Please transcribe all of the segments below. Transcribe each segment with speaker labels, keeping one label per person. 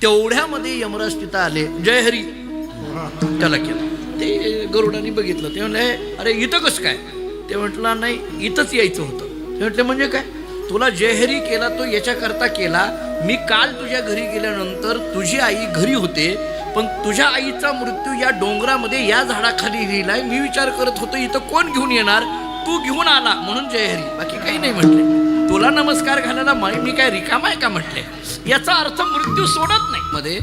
Speaker 1: तेवढ्यामध्ये यमराज तिथं आले, जय हरी त्याला केलं. ते गरुडाने बघितलं, ते म्हणले अरे इथं कसं काय? ते म्हटलं नाही इथंच यायचं होतं. ते म्हटले म्हणजे काय? तुला जय हरी केला तो याच्याकरता केला, मी काल तुझ्या घरी गेल्यानंतर तुझी आई घरी होते, पण तुझ्या आईचा मृत्यू या डोंगरामध्ये या झाडाखाली लिहिलाय. मी विचार करत होतो इथं कोण घेऊन येणार, तू घेऊन आला म्हणून जय हरी, बाकी काही नाही म्हटले. तुला नमस्कार घालायला मी काय रिकामा आहे का म्हटले. याचा अर्थ मृत्यू सोडत नाही. मध्ये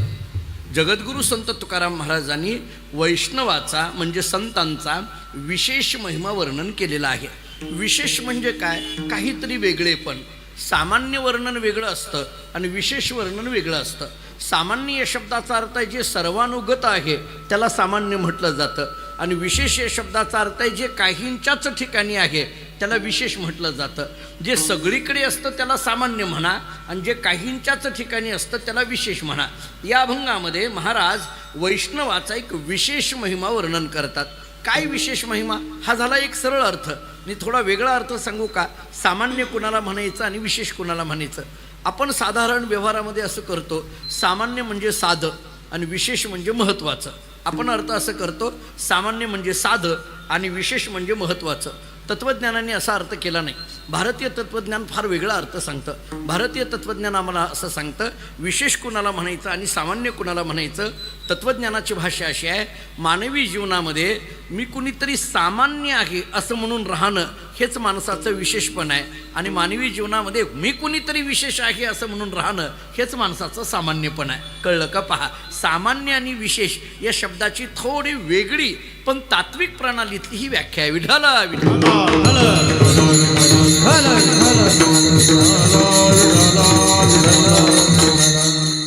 Speaker 1: जगद्गुरु संत तुकाराम महाराजांनी वैष्णवाचा म्हणजे संतांचा विशेष महिमा वर्णन केलेला आहे. विशेष म्हणजे काय? काहीतरी वेगळेपण. सामान्य वर्णन वेगळं असतं आणि विशेष वर्णन वेगळं असतं. सामान्य या शब्दाचा अर्थ आहे जे सर्वानुगत आहे त्याला सामान्य म्हटलं जातं, आणि विशेष या शब्दाचा अर्थ आहे जे काहींच्याच ठिकाणी आहे त्याला विशेष म्हटलं जातं. जे सगळीकडे असतं त्याला सामान्य म्हणा, आणि जे काहींच्याच ठिकाणी असतं त्याला विशेष म्हणा. या अभंगामध्ये महाराज वैष्णवाचा एक विशेष महिमा वर्णन करतात. काय विशेष महिमा? हा झाला एक सरळ अर्थ. मी थोडा वेगळा अर्थ सांगू का? सामान्य कुणाला म्हणायचं आणि विशेष कुणाला म्हणायचं. आपण साधारण व्यवहारामध्ये असं करतो, सामान्य म्हणजे साधं आणि विशेष म्हणजे महत्त्वाचं. आपण अर्थ असं करतो, सामान्य म्हणजे साधं आणि विशेष म्हणजे महत्त्वाचं. तत्त्वज्ञानाने असा अर्थ केला नाही. भारतीय तत्त्वज्ञान फार वेगळा अर्थ सांगतं. भारतीय तत्त्वज्ञान आम्हाला असं सांगतं, विशेष कुणाला म्हणायचं आणि सामान्य कुणाला म्हणायचं. तत्त्वज्ञानाची भाषा अशी आहे, मानवी जीवनामध्ये मी कुणीतरी सामान्य आहे असं म्हणून राहणं हेच माणसाचं विशेषपण आहे, आणि मानवी जीवनामध्ये मी कुणीतरी विशेष आहे असं म्हणून राहणं हेच माणसाचं सामान्यपण आहे. कळलं का? पहा, सामान्य आणि विशेष या शब्दाची थोडी वेगळी पण तात्विक प्रणालीतली ही व्याख्या आहे. विठाला विठाला.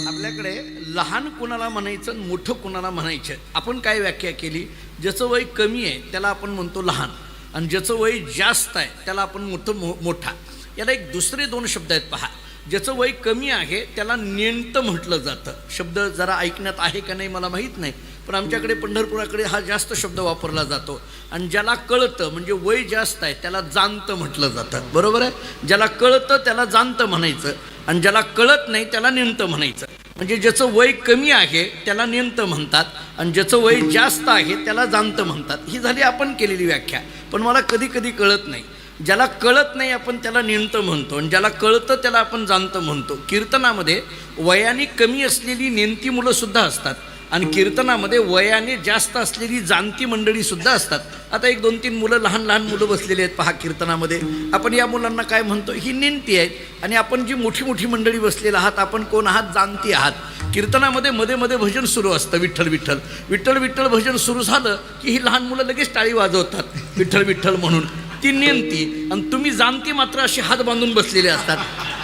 Speaker 1: आपल्याकडे लहान कुणाला म्हणायचं आणि मोठं कुणाला म्हणायचं. आपण काय व्याख्या केली? ज्याचं वय कमी आहे त्याला आपण म्हणतो लहान, आणि ज्याचं वय जास्त आहे त्याला आपण मोठा. याला एक दुसरे दोन शब्द आहेत पहा. ज्याचं वय कमी आहे त्याला नेणतं म्हटलं जातं. शब्द जरा ऐकण्यात आहे का नाही मला माहीत नाही, पण आमच्याकडे पंढरपुराकडे हा जास्त शब्द वापरला जातो. आणि ज्याला कळतं म्हणजे वय जास्त आहे त्याला जाणतं म्हटलं जातं. बरोबर आहे? ज्याला कळतं त्याला जाणतं म्हणायचं, आणि ज्याला कळत नाही त्याला नेणतं म्हणायचं. म्हणजे ज्याचं वय कमी आहे त्याला नेणतं म्हणतात, आणि ज्याचं वय जास्त आहे त्याला जाणतं म्हणतात. ही झाली आपण केलेली व्याख्या. पण मला कधी कधी कळत नाही. ज्याला कळत नाही आपण त्याला नेणतं म्हणतो, आणि ज्याला कळतं त्याला आपण जाणतं म्हणतो. कीर्तनामध्ये वयाने कमी असलेली नेणती मुलंसुद्धा असतात, आणि कीर्तनामध्ये वयाने जास्त असलेली जाणती मंडळीसुद्धा असतात. आता एक दोन तीन मुलं लहान लहान मुलं बसलेली आहेत पहा कीर्तनामध्ये. आपण या मुलांना काय म्हणतो? ही नेणती आहेत. आणि आपण जी मोठी मोठी मंडळी बसलेली आहात आपण कोण आहात? जाणती आहात. कीर्तनामध्ये मध्ये मध्ये भजन सुरू असतं, विठ्ठल विठ्ठल विठ्ठल विठ्ठल भजन सुरू झालं की ही लहान मुलं लगेच टाळी वाजवतात विठ्ठल विठ्ठल म्हणून. ती नेणती, आणि तुम्ही जाणती मात्र अशी हात बांधून बसलेले असतात.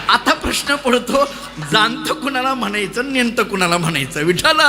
Speaker 1: आता प्रश्न पडतो, जाणतं कुणाला म्हणायचं, नेणतं कुणाला म्हणायचं? विठाला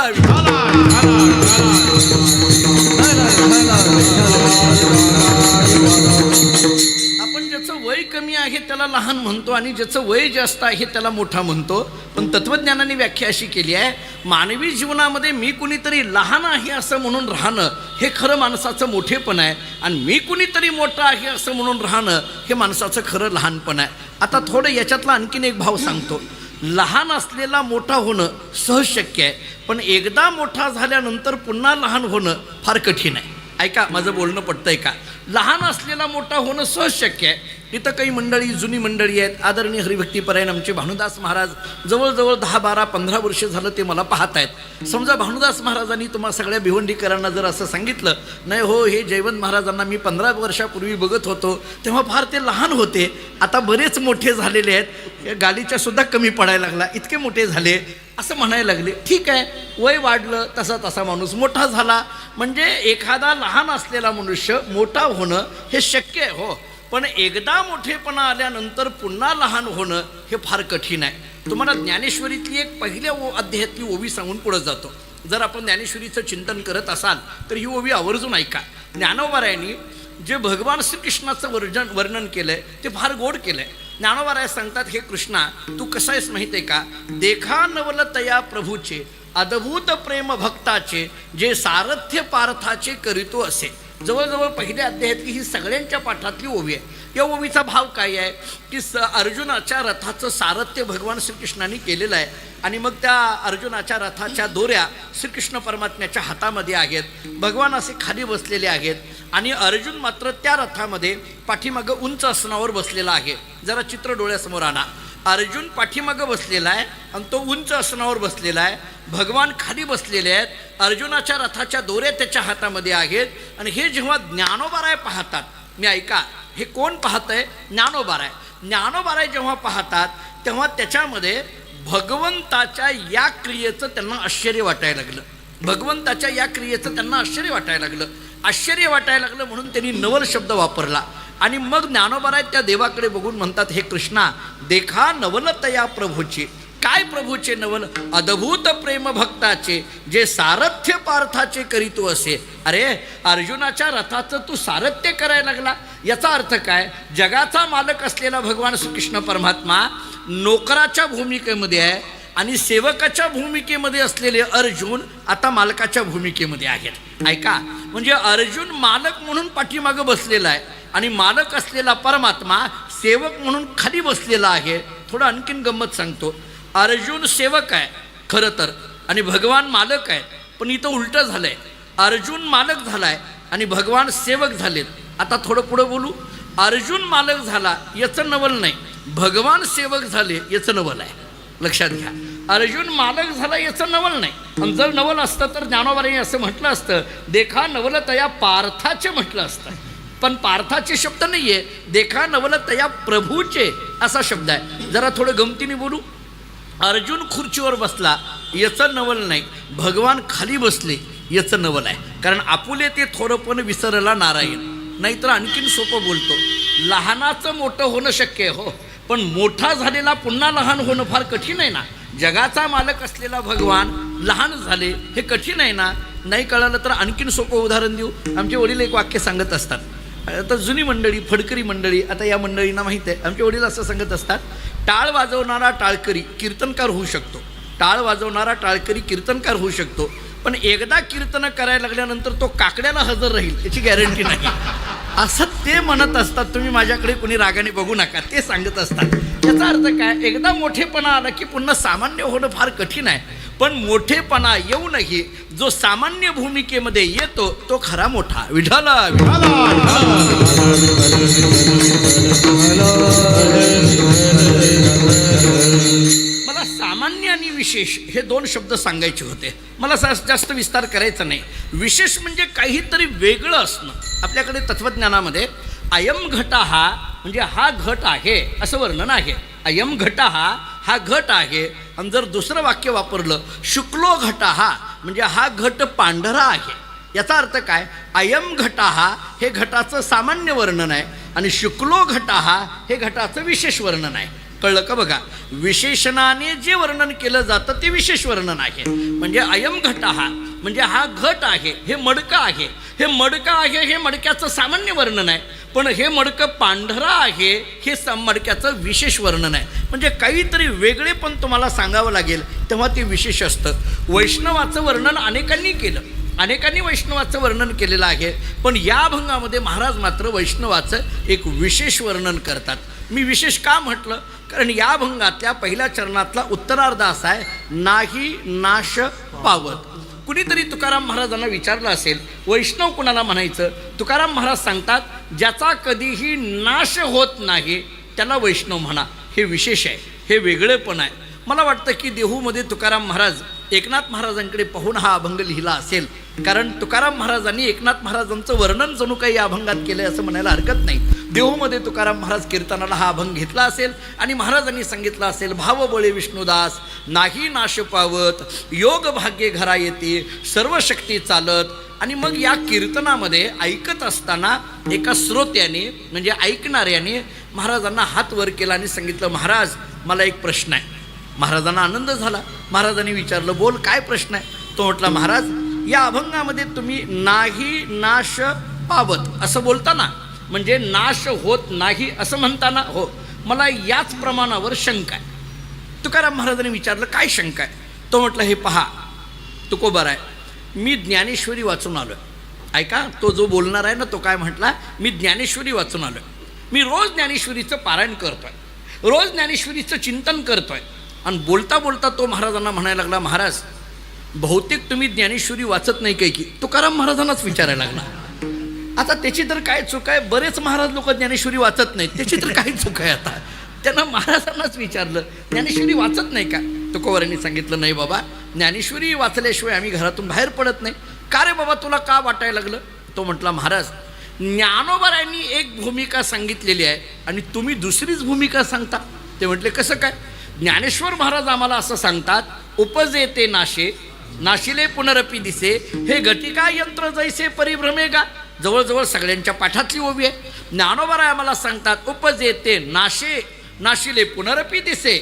Speaker 1: आपण ज्याचं वय कमी आहे त्याला लहान म्हणतो, आणि ज्याचं वय जास्त आहे त्याला मोठा म्हणतो. पण तत्त्वज्ञानाने व्याख्या अशी केली आहे, मानवी जीवनामध्ये मी कुणीतरी लहान आहे असं म्हणून राहणं हे खरं माणसाचं मोठेपण आहे, आणि मी कुणीतरी मोठं आहे असं म्हणून राहणं हे माणसाचं खरं लहानपण आहे. आता थोडं याच्यातला आणखीन एक भाव सांगतो. लहान असलेला मोठा होणं सहज शक्य आहे, पण एकदा मोठा झाल्यानंतर पुन्हा लहान होणं फार कठीण आहे. ऐका, माझं बोलणं पटतंय का? लहान असलेला मोठा होणं सहज शक्य आहे. इथं काही मंडळी, जुनी मंडळी आहेत, आदरणीय हरिभक्तीपरायण आमचे भानुदास महाराज जवळजवळ 10, 12, 15 वर्ष झालं ते मला पाहत आहेत. समजा भानुदास महाराजांनी तुम्हा सगळ्या भिवंडीकरांना जर असं सांगितलं, नाही हो हे जयवंत महाराजांना मी 15 वर्षापूर्वी बघत होतो तेव्हा फार ते लहान होते, आता बरेच मोठे झालेले आहेत, गालीच्या सुद्धा कमी पडायला लागला, इतके मोठे झाले असं म्हणायला लागले. ठीक आहे, वय वाढलं तसा तसा माणूस मोठा झाला. म्हणजे एखादा लहान असलेला मनुष्य मोठा होणं हे शक्य आहे हो, पण एकदा मोठेपणा आल्यानंतर पुन्हा लहान होणं हे फार कठीण आहे. तुम्हाला ज्ञानेश्वरीतली एक पहिल्या अध्यायातली ओवी सांगून पुढे जातो. जर आपण ज्ञानेश्वरीचं चिंतन करत असाल तर ही ओवी आवर्जून ऐका. ज्ञानोबारायांनी जे भगवान श्रीकृष्णाचं वर्णन केलंय ते फार गोड केलंय. ज्ञानोबाराय सांगतात, हे कृष्णा तू कसं आहेस माहिती आहे का? देखा नवल तया प्रभूचे अद्भुत प्रेम भक्ताचे, जे सारथ्य पार्थाचे करीतो असे. जवळजवळ पहिल्या अध्यायातली ही सगळ्यांच्या पाठातली ओवी आहे. या ओवीचा भाव काय आहे की अर्जुनाच्या रथाचं सारथ्य भगवान श्रीकृष्णाने केलेलं आहे आणि मग त्या अर्जुनाच्या रथाच्या दोऱ्या श्रीकृष्ण परमात्म्याच्या हातामध्ये आहेत. भगवान असे खाली बसलेले आहेत आणि अर्जुन मात्र त्या रथामध्ये पाठीमागं उंच आसनावर बसलेला आहे. जरा चित्र डोळ्यासमोर आणा. अर्जुन पाठीमागं बसलेला आहे आणि तो उंच आसनावर बसलेला आहे. भगवान खाली बसलेले आहेत. अर्जुनाच्या रथाच्या दोऱ्या त्याच्या हातामध्ये आहेत आणि हे जेव्हा ज्ञानोबाराय पाहतात, मी ऐका, हे कोण पाहतंय? ज्ञानोबाराय. ज्ञानोबाराय जेव्हा पाहतात तेव्हा त्याच्यामध्ये भगवंताच्या या क्रियेचं त्यांना आश्चर्य वाटायला लागलं. भगवंताच्या या क्रियेचं त्यांना आश्चर्य वाटायला लागलं. आश्चर्य वाटायला लागलं म्हणून त्यांनी नवल शब्द वापरला आणि मग ज्ञानोबाराय त्या देवाकडे बघून म्हणतात, हे कृष्णा, देखा नवलतया प्रभूची. काय प्रभूचे नवल? अद्भुत प्रेम भक्ताचे, जे सारथ्य पार्थाचे करीतो असे. अरे अर्जुनाच्या रथाचं तू सारथ्य करायला लागला, याचा अर्थ काय? जगाचा मालक असलेला भगवान श्रीकृष्ण परमात्मा नोकराच्या भूमिकेमध्ये आहे आणि सेवकाच्या भूमिकेमध्ये असलेले अर्जुन आता मालकाच्या भूमिकेमध्ये आहेत. ऐका, म्हणजे अर्जुन मालक म्हणून पाठीमागं बसलेला आहे आणि मालक असलेला परमात्मा सेवक म्हणून खाली बसलेला आहे. थोडं आणखीन गंमत सांगतो. अर्जुन सेवक आहे खरं तर आणि भगवान मालक आहेत, पण इथं उलटं झालंय. अर्जुन मालक झालाय आणि भगवान सेवक झालेत. आता थोडं पुढं बोलू. अर्जुन मालक झाला याचं नवल नाही, भगवान सेवक झाले याचं नवल आहे. लक्षात घ्या, अर्जुन मालक झाला याचं नवल नाही. आणि जर नवल असतं तर ज्ञानोबाराय असं म्हटलं असतं, देखा नवलतया पार्थाचे म्हटलं असतं. पण पार्थाचे शब्द नाही आहे, देखा नवलतया प्रभूचे असा शब्द आहे. जरा थोडं गमतीने बोलू. अर्जुन खुर्चीवर बसला याचं नवल नाही, भगवान खाली बसले याचं नवल आहे. कारण आपुले ते थोरपण विसरला नारायण. नाहीतर आणखीन सोपं बोलतो, लहानाचं मोठं होणं शक्य आहे हो, पण मोठा झालेला पुन्हा लहान होणं फार कठीण आहे ना. जगाचा मालक असलेला भगवान लहान झाले हे कठीण आहे ना. नाही कळालं तर आणखीन सोपं उदाहरण देऊ. आमचे वडील एक वाक्य सांगत असतात. आता जुनी मंडळी, फडकरी मंडळी, आता या मंडळींना माहीत आहे, आमचे वडील असं सांगत असतात, टाळ वाजवणारा टाळकरी कीर्तनकार होऊ शकतो. टाळ वाजवणारा टाळकरी कीर्तनकार होऊ शकतो, पण एकदा कीर्तन करायला लागल्यानंतर तो काकड्याला हजर राहील याची गॅरंटी नाही. असं ते म्हणत असतात. तुम्ही माझ्याकडे कोणी रागाने बघू नका, ते सांगत असतात. याचा अर्थ काय? एकदा मोठेपणा आला की पुन्हा सामान्य होणं फार कठीण आहे. पण मोठेपणा येऊनही जो सामान्य भूमिकेमध्ये येतो तो खरा मोठा. विठाला मला सामान्य आणि विशेष हे दोन शब्द सांगायचे होते. मला जास्त विस्तार करायचा नाही. विशेष म्हणजे काहीतरी वेगळं असणं. आपल्याकडे तत्वज्ञानामध्ये अयम घटा हा म्हणजे हा घट आहे असं वर्णन आहे. अयम घटा हा घट आहे. आणि जर दुसरं वाक्य वापरलं, शुक्लो घटा हा म्हणजे हा घट पांढरा आहे. याचा अर्थ काय? अयम घटा हे घटाचं सामान्य वर्णन आहे आणि शुक्लो घटा हे घटाचं विशेष वर्णन आहे. कळलं का? बघा, विशेषणाने जे वर्णन केलं जातं ते विशेष वर्णन आहे. म्हणजे अयम घटा म्हणजे हा घट आहे, हे मडकं आहे. हे मडकं आहे हे मडक्याचं सामान्य वर्णन आहे, पण हे मडकं पांढरं आहे हे मडक्याचं विशेष वर्णन आहे. म्हणजे काहीतरी वेगळे पण तुम्हाला सांगावं लागेल तेव्हा ते विशेष असतं. वैष्णवाचं वर्णन अनेकांनी केलं, अनेकांनी वैष्णवाचं वर्णन केलेलं आहे, पण या अभंगामध्ये महाराज मात्र वैष्णवाचं एक विशेष वर्णन करतात. मी विशेष का म्हटलं? कारण या अभंगातल्या पहिल्या चरणातला उत्तरार्ध असा आहे, नाही नाश पावत. कुणीतरी तुकाराम महाराजांना विचारलं असेल, वैष्णव कुणाला म्हणायचं? तुकाराम महाराज सांगतात, ज्याचा कधीही नाश होत नाही त्याला वैष्णव म्हणा. हे विशेष आहे, हे वेगळेपण आहे. मला वाटतं की देहूमध्ये तुकाराम महाराज एकनाथ महाराजांकडे पाहून हा अभंग लिहिला असेल. कारण तुकाराम महाराजांनी एकनाथ महाराजांचं वर्णन जणू काही या अभंगात केलं आहे असं म्हणायला हरकत नाही. देहूमध्ये तुकाराम महाराज कीर्तनाला हा अभंग घेतला असेल आणि महाराजांनी सांगितलं असेल, भाव बळे विष्णुदास नाही नाश पावत, योग भाग्ये घरा येते, सर्व शक्ती चालत. आणि मग या कीर्तनामध्ये ऐकत असताना एका श्रोत्याने म्हणजे ऐकणाऱ्याने महाराजांना हात वर केला आणि सांगितलं, महाराज मला एक प्रश्न आहे. महाराजांना आनंद झाला. महाराजांनी विचारलं, बोल काय प्रश्न आहे? तो म्हटला, महाराज या अभंगामध्ये तुम्ही नाही नाश पावत असं बोलताना म्हणजे नाश होत नाही असं म्हणताना, हो, मला याच प्रमाणावर शंका आहे. तुकाराम महाराजांनी विचारलं, काय शंका आहे? तो म्हटलं, हे पहा तुकोबाराय, मी ज्ञानेश्वरी वाचून आलो आहे ऐका, तो जो बोलणार आहे ना तो काय म्हटला, मी ज्ञानेश्वरी वाचून आलोय, मी रोज ज्ञानेश्वरीचं पारायण करतोय, रोज ज्ञानेश्वरीचं चिंतन करतोय. आणि बोलता बोलता तो महाराजांना म्हणायला लागला, महाराज बहुतेक तुम्ही ज्ञानेश्वरी वाचत नाही काय की. तुकाराम महाराजांनाच विचारायला लागला. आता त्याची तर काय चूक आहे, बरेच महाराज लोक ज्ञानेश्वरी वाचत नाहीत, त्याची तर काही चूक आहे. आता त्यांना महाराजांनाच विचारलं, ज्ञानेश्वरी वाचत नाही का. तुकोबारांनी सांगितलं, नाही बाबा, ज्ञानेश्वरी वाचल्याशिवाय आम्ही घरातून बाहेर पडत नाही. का रे बाबा, तुला का वाटायला लागलं. तो म्हटला, महाराज ज्ञानोबारांनी एक भूमिका सांगितलेली आहे आणि तुम्ही दुसरीच भूमिका सांगता. ते म्हटले, कसं काय. ज्ञानेश्वर महाराज आम्हाला असं सांगतात, उपजे ते नाशे, नाशिले पुनरपी दिसे, हे घटिका यंत्र जैसे परिभ्रमे गा. जवळजवळ सगळ्यांच्या पाठातली ओवी आहे. ज्ञानोबाराय आम्हाला सांगतात, उपजे ते नाशे, नाशिले पुनरपी दिसे.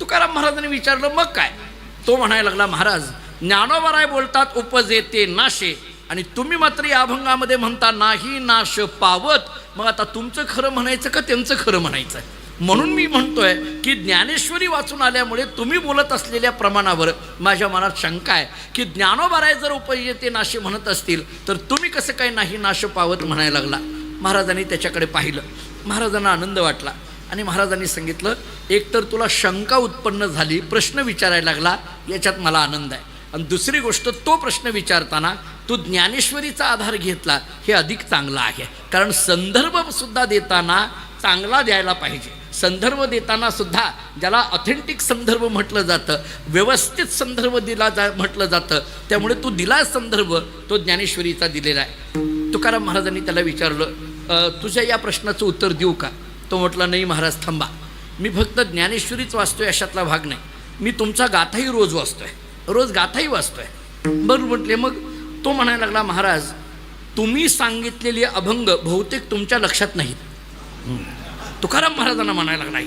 Speaker 1: तुकाराम महाराजांनी विचारलं, मग काय. तो म्हणायला लागला, महाराज ज्ञानोबाराय बोलतात उपजे ते नाशे, आणि तुम्ही मात्र या अभंगामध्ये म्हणता नाही नाश पावत. मग आता तुमचं खरं म्हणायचं का त्यांचं खरं म्हणायचं. म्हणून मी म्हणतोय की ज्ञानेश्वरी वाचून आल्यामुळे तुम्ही बोलत असलेल्या प्रमाणावर माझ्या मनात शंका आहे की ज्ञानोबाराय जर उपजेते नाशे म्हणत असतील तर तुम्ही कसं काय नाही नाश पावत म्हणायला लागला. महाराजांनी त्याच्याकडे पाहिलं, महाराजांना आनंद वाटला आणि महाराजांनी सांगितलं, एकतर तुला शंका उत्पन्न झाली, प्रश्न विचारायला लागला, याच्यात मला आनंद आहे. आणि दुसरी गोष्ट, तो प्रश्न विचारताना तू ज्ञानेश्वरीचा आधार घेतला, हे अधिक चांगलं आहे. कारण संदर्भसुद्धा देताना चांगला द्यायला पाहिजे. संदर्भ देताना सुद्धा ज्याला ऑथेंटिक संदर्भ म्हटलं जातं, व्यवस्थित संदर्भ म्हटलं जातं. त्यामुळे तू दिला संदर्भ तो ज्ञानेश्वरीचा दिलेला आहे. तुकाराम महाराजांनी त्याला विचारलं, तुझ्या या प्रश्नाचं उत्तर देऊ का. तो म्हटला, नाही महाराज थांबा, मी फक्त ज्ञानेश्वरीच वाचतोय अशातला भाग नाही, मी तुमचा गाथाही रोज वाचतोय, रोज गाथाही वाचतोय. बरं म्हटले. मग तो म्हणायला लागला, महाराज तुम्ही सांगितलेले अभंग बहुतेक तुमच्या लक्षात नाहीत. तुकाराम महाराजांना म्हणायला लागला,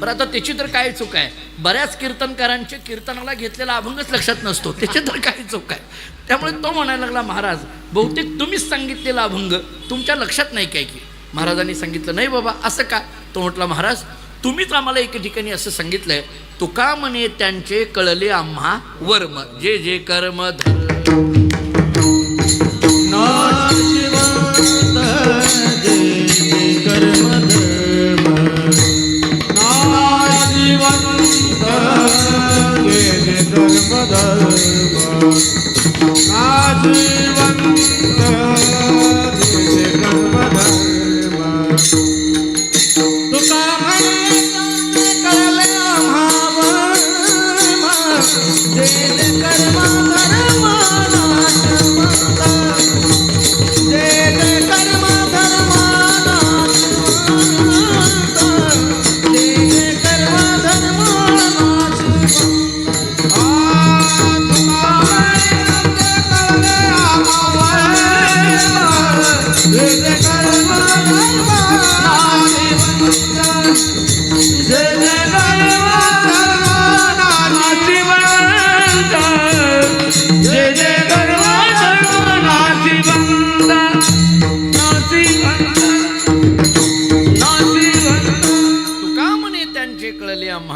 Speaker 1: बरं आता त्याची तर काय चूक आहे. बऱ्याच कीर्तनकारांचे कीर्तनाला घेतलेला अभंगच लक्षात नसतो, त्याची तर काय चूक आहे. त्यामुळे तो म्हणायला लागला, महाराज बहुतेक तुम्हीच सांगितलेला अभंग तुमच्या लक्षात नाही काय की. महाराजांनी सांगितलं, नाही बाबा असं का. तो म्हटला, महाराज तुम्हीच आम्हाला एके ठिकाणी असं सांगितलंय, तुका म्हणे त्यांचे कळले आम्हा वर्म, जे जे कर्म धर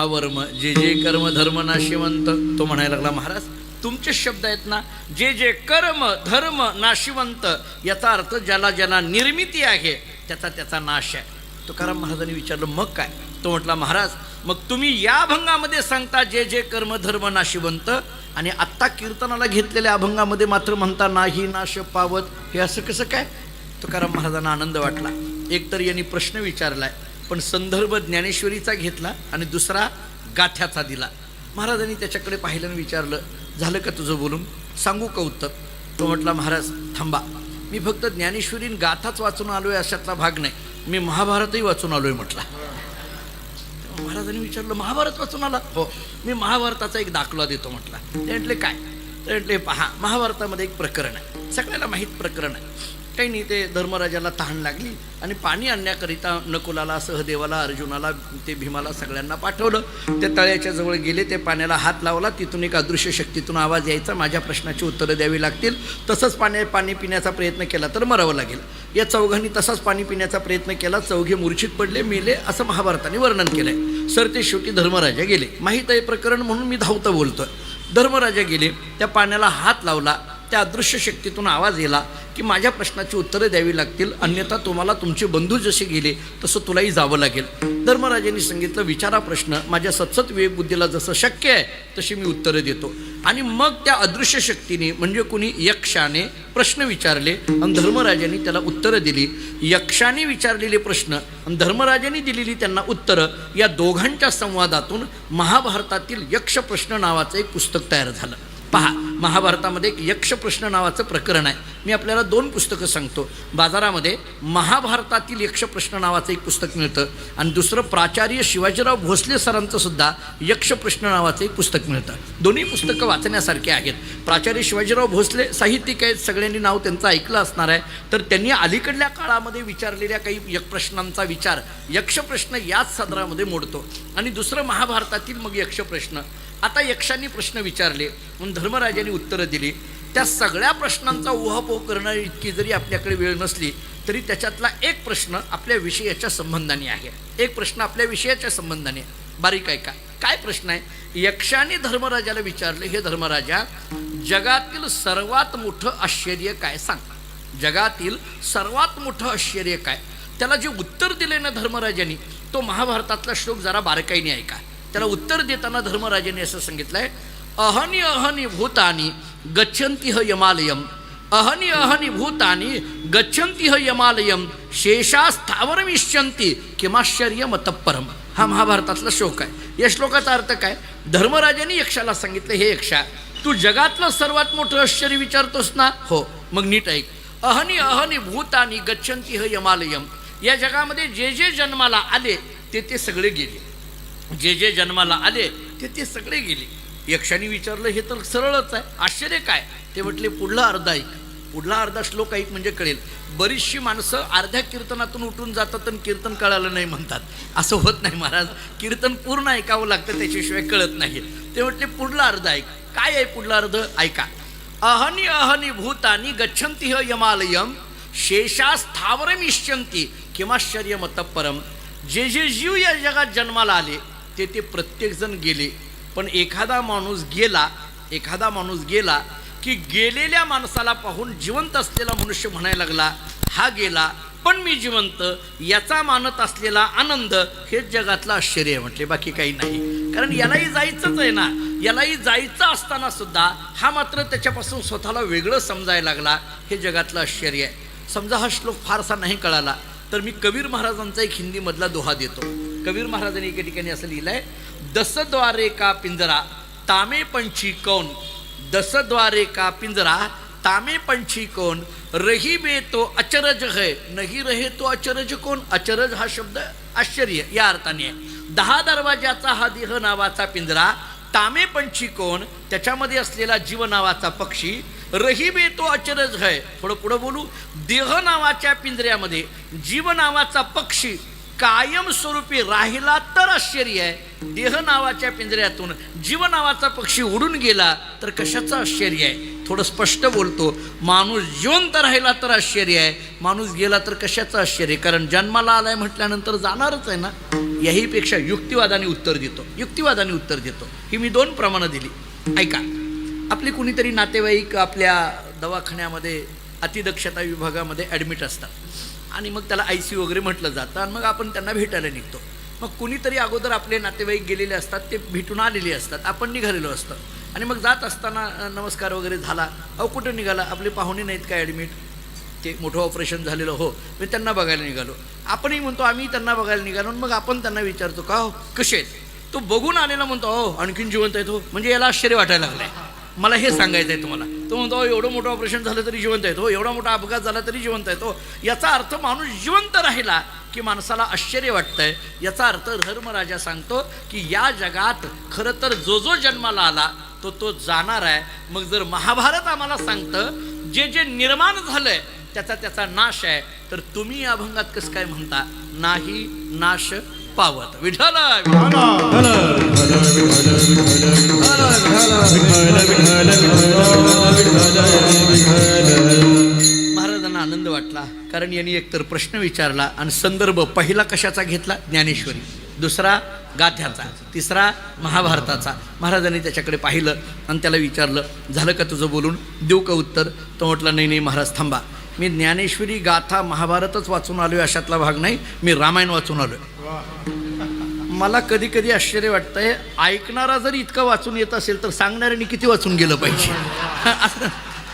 Speaker 1: वर्म, जे जे कर्म धर्म नाशिवंत. तो म्हणायला लागला, महाराज तुमचे शब्द आहेत ना, जे जे कर्म धर्म नाशिवंत, याचा अर्थ ज्याला ज्याला निर्मिती आहे त्याचा त्याचा नाश आहे. तुकाराम महाराजांनी विचारलं, मग काय. तो म्हटला, महाराज मग तुम्ही या अभंगामध्ये सांगता जे जे कर्म धर्म नाशिवंत, आणि आत्ता कीर्तनाला घेतलेल्या अभंगामध्ये मात्र म्हणता नाही नाश पावत, हे असं कसं काय. तुकाराम महाराजांना आनंद वाटला. एकतर यांनी प्रश्न विचारलाय, पण संदर्भ ज्ञानेश्वरीचा घेतला आणि दुसरा गाथ्याचा दिला. महाराजांनी त्याच्याकडे पाहिलं आणि विचारलं, झालं का तुझं बोलून, सांगू का उत्तर. तो म्हटला, महाराज थांबा, मी फक्त ज्ञानेश्वरी गाथाच वाचून आलो आहे अशातला भाग नाही, मी महाभारतही वाचून आलो आहे म्हटला. महाराजांनी विचारलं, महाभारत वाचून आला. हो, मी महाभारताचा एक दाखला देतो म्हटला. ते म्हटले, काय. ते म्हटले, पहा महाभारतामध्ये एक प्रकरण आहे, सगळ्याला माहीत प्रकरण आहे. काही नाही, ते धर्मराजाला तहान लागली आणि पाणी आणण्याकरिता नकुलाला सहदेवाला अर्जुनाला ते भीमाला सगळ्यांना पाठवलं. ते तळ्याच्या जवळ गेले, ते पाण्याला हात लावला, तिथून एक अदृश्य शक्तीतून आवाज यायचा, माझ्या प्रश्नाची उत्तरं द्यावी लागतील, तसंच पाणी पिण्याचा प्रयत्न केला तर मरावं लागेल. या चौघांनी तसाच पाणी पिण्याचा प्रयत्न केला, चौघे मूर्छित पडले, मेले, असं महाभारताने वर्णन केलं आहे. सर ते शेवटी धर्मराजा गेले. माहीत आहे प्रकरण म्हणून मी धावतं बोलतोय. धर्मराजा गेले, त्या पाण्याला हात लावला, त्या अदृश्य शक्तीतून आवाज येला की माझ्या प्रश्नाची उत्तरं द्यावी लागतील, अन्यथा तुम्हाला तुमचे बंधू जसे गेले तसं तुलाही जावं लागेल. धर्मराजांनी सांगितलं, विचारा प्रश्न, माझ्या सतसत विवेक बुद्धीला जसं शक्य आहे तशी मी उत्तरं देतो. आणि मग त्या अदृश्य शक्तीने म्हणजे कुणी यक्षाने प्रश्न विचारले आणि धर्मराजांनी त्याला उत्तरं दिली. यक्षाने विचारलेले प्रश्न आणि धर्मराजांनी दिलेली त्यांना उत्तरं, या दोघांच्या संवादातून महाभारतातील यक्ष प्रश्न नावाचं एक पुस्तक तयार झालं. पहा, महाभारतामध्ये एक यक्ष प्रश्न नावाचं प्रकरण आहे. मी आपल्याला 2 पुस्तकं सांगतो. बाजारामध्ये महाभारतातील यक्ष प्रश्न नावाचं एक पुस्तक मिळतं आणि दुसरं प्राचार्य शिवाजीराव भोसले सरांचं सुद्धा यक्ष प्रश्न नावाचं एक पुस्तक मिळतं. दोन्ही पुस्तकं वाचण्यासारखी आहेत. प्राचार्य शिवाजीराव भोसले साहित्यिक आहेत, सगळ्यांनी नाव त्यांचं ऐकलं असणार आहे. तर त्यांनी अलीकडल्या काळामध्ये विचारलेल्या काही प्रश्नांचा विचार यक्ष प्रश्न याच सदरामध्ये मोडतो. आणि दुसरं महाभारतातील मग यक्ष प्रश्न. आता यक्षांनी प्रश्न विचारले म्हणून धर्मराजांनी उत्तरं दिली. त्या सगळ्या प्रश्नांचा उहापोह करणारी इतकी जरी आपल्याकडे वेळ नसली तरी त्याच्यातला एक प्रश्न आपल्या विषयाच्या संबंधाने आहे. एक प्रश्न आपल्या विषयाच्या संबंधाने. बारीक आहे का? काय प्रश्न आहे? यक्षाने धर्मराजाला विचारले, हे धर्मराजा, जगातील सर्वात मोठं आश्चर्य काय सांग. जगातील सर्वात मोठं आश्चर्य काय? त्याला जे उत्तर दिले ना धर्मराजांनी, तो महाभारतातला श्लोक जरा बारकाईने ऐका. त्याला उत्तर देताना धर्मराजांनी असं सांगितलंय, अहनि अहनि भूतानि गच्छन्ति ह यमालयम, अहनि अहनि भूतानि गच्छन्ति ह यमालयम, शेषास्थावरमिष्यन्ति किमाश्चर्यम तत्परम. हा महाभारतातला श्लोक आहे. या श्लोकाचा अर्थ काय? धर्मराजांनी यक्षाला सांगितलं, हे यक्षा, तू जगातलं सर्वात मोठं आश्चर्य विचारतोस ना? हो. मग नीट ऐक. अहनि अहनि भूतानि गच्छन्ति ह यमालयम. या जगामध्ये जे जे जन्माला आले ते सगळे गेले. जे जे जन्माला आले ते सगळे गेले. यक्षाने विचारलं, हे तर सरळच आहे, आश्चर्य काय? ते म्हटले, पुढला अर्धा ऐक, पुढला अर्धा श्लोक ऐक म्हणजे कळेल. बरीचशी माणसं अर्ध्या कीर्तनातून उठून जातात आणि कीर्तन कळालं नाही म्हणतात. असं होत नाही महाराज, कीर्तन पूर्ण ऐकावं लागतं, त्याच्याशिवाय कळत नाही. ते म्हटले, पुढला अर्धा ऐक. काय आहे पुढला अर्ध? ऐका. अहनि अहनि भूतानि गच्छन्ति ह यमालयम, शेषास्थावरमिष्यन्ति किमाश्चर्यम तत्परम. जे जे जीव या जगात जन्माला आले ते प्रत्येकजण गेले. पण एखादा माणूस गेला की गेलेल्या माणसाला पाहून जिवंत असलेला मनुष्य म्हणायला लागला, हा गेला पण मी जिवंत, याचा मानत असलेला आनंद हेच जगातलं आश्चर्य आहे. म्हटले, बाकी काही नाही. कारण यालाही जायचंच आहे ना. यालाही जायचं असताना सुद्धा हा मात्र त्याच्यापासून स्वतःला वेगळं समजायला लागला, हे जगातलं आश्चर्य आहे. समजा हा श्लोक फारसा नाही कळाला तर मी कबीर महाराजांचा एक हिंदीमधला दोहा देतो. कबीर महाराजांनी एका ठिकाणी असं लिहिलंय, 10 द्वारे का पिंजरा तामे पंछी कौन, 10 द्वारे का पिंजरा तामे पंछी कौन, रही बे तो अचरज है, नहीं रहे तो अचरज कौन. अचरज हा शब्द आश्चर्य या अर्थाने आहे. 10 दरवाजाचा हा देह नावाचा पिंजरा, तामे पंछी कौन, त्याच्यामध्ये असलेला जीव नावाचा पक्षी, रही बे तो अचरज है. थोडं पुढं बोलू. देह नावाच्या पिंजऱ्यामध्ये जीव नावाचा पक्षी कायम स्वरूपी राहिला तर आश्चर्य आहे. देह नावाच्या पिंजऱ्यातून जीव नावाचा पक्षी उडून गेला तर कशाचं आश्चर्य आहे? थोडं स्पष्ट बोलतो. माणूस जिवंत राहिला तर आश्चर्य आहे, माणूस गेला तर कशाचं आश्चर्य? कारण जन्माला आलाय म्हटल्यानंतर जाणारच आहे ना. याहीपेक्षा युक्तिवादाने उत्तर देतो. ही मी 2 प्रमाणं दिली. ऐका. आपले कुणीतरी नातेवाईक आपल्या दवाखान्यामध्ये अतिदक्षता विभागामध्ये ॲडमिट असतात आणि मग त्याला ICU वगैरे म्हटलं जातं आणि मग आपण त्यांना भेटायला निघतो. मग कुणीतरी अगोदर आपले नातेवाईक गेलेले असतात, ते भेटून आलेले असतात, आपण निघालेलो असतं आणि मग जात असताना नमस्कार वगैरे झाला. अहो कुठं निघाला? आपले पाहुणे नाहीत का ॲडमिट? ते मोठं ऑपरेशन झालेलं. हो, मी त्यांना बघायला निघालो. आपणही म्हणतो आम्ही त्यांना बघायला निघालो. मग आपण त्यांना विचारतो, का हो कसे आहेत? तो बघून आलेला म्हणतो, हो आणखीन जिवंत आहेत. हो, म्हणजे याला आश्चर्य वाटायला लागलं आहे, मला हे सांगायचं आहे तुम्हाला. तो म्हणतो, हो एवढं मोठं ऑपरेशन झालं तरी जिवंत आहेत. हो, एवढा मोठा अपघात झाला तरी जिवंत आहेत. हो, याचा अर्थ माणूस जिवंत राहिला की माणसाला आश्चर्य वाटतंय. याचा अर्थ धर्मराजा सांगतो की या जगात खरं तर जो जो जन्माला आला तो जाणार आहे. मग जर महाभारत आम्हाला सांगतं जे जे निर्माण झालंय त्याचा नाश आहे, तर तुम्ही या अभंगात कसं काय म्हणता, नाही नाश पावत. विठ्ठल महाराजांना आनंद वाटला, कारण यांनी एकतर प्रश्न विचारला आणि संदर्भ पहिला कशाचा घेतला? ज्ञानेश्वरी. दुसरा गाथ्याचा, तिसरा महाभारताचा. महाराजांनी त्याच्याकडे पाहिलं आणि त्याला विचारलं, झालं का तुझं बोलून, देऊ का उत्तर? तो म्हटलं, नाही नाही महाराज थांबा, मी ज्ञानेश्वरी, गाथा, महाभारतच वाचून आलो आहे, अशातला भाग नाही, मी रामायण वाचून आलो आहे. मला कधी कधी आश्चर्य वाटतंय, ऐकणारा जर इतकं वाचून येत असेल तर सांगणाऱ्यांनी किती वाचून गेलं पाहिजे.